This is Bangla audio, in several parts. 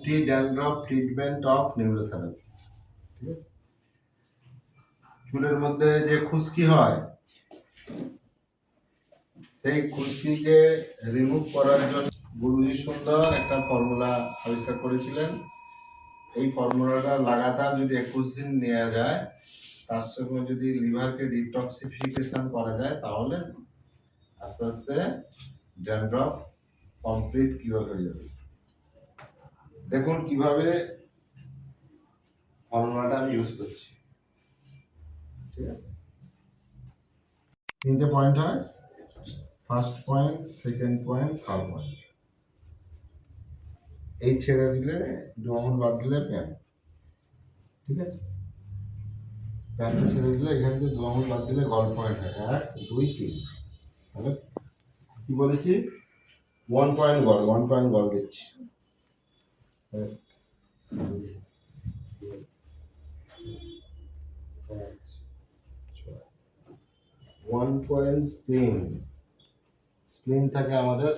Anti dandruff treatment of neurotherapy. ঠিক আছে, চুলের মধ্যে যে খুশকি হয় সেই খুশকিকে রিমুভ করার জন্য গুরুজি সুন্দর একটা ফর্মুলা আবিষ্কার করেছিলেন। এই ফর্মুলাটা লাগাতার যদি 21 দিন নেওয়া যায়, তার সঙ্গে যদি লিভারকে ডিটক্সিফিকেশন করা যায়, তাহলে আস্তে আস্তে ড্যান্ড্রফ কমপ্লিট কিভাবে হয়ে যাবে। দেখুন কিভাবে ফর্মুলাটা আমি ইউজ করছি। ঠিক আছে, তিনটে পয়েন্ট হয়, first point, second point, third point. এই ছেড়ে দিলে দু আঙুল বাদ দিলে প্যান। ঠিক আছে, প্যানটা ছেড়ে দিলে এখান থেকে দু আঙুল বাদ দিলে গল পয়েন্ট হয়, 1 2 3। তাহলে কি বলেছি, 1 পয়েন্ট গল, 1 পয়েন্ট গল দিচ্ছি। 1 পয়েন্ট স্প্লিন। স্প্লিন থাকে আমাদের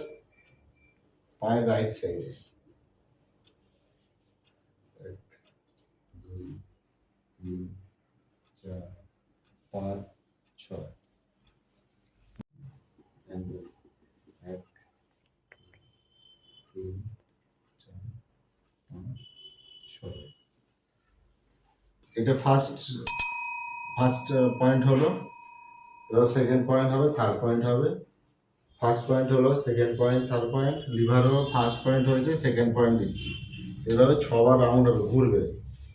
পায়ের রাইট সাইডে। 1 2 3 4 5 6। 1 2 3 4 5 6। এটা ফার্স্ট পয়েন্ট হলো। এবার সেকেন্ড পয়েন্ট হবে, থার্ড পয়েন্ট হবে। ফার্স্ট পয়েন্ট হলো, সেকেন্ড পয়েন্ট, থার্ড পয়েন্ট। লিভারও ফার্স্ট পয়েন্ট হয়েছে, সেকেন্ড পয়েন্ট দিচ্ছি। এভাবে 6বার রাউন্ড হবে, ঘুরবে।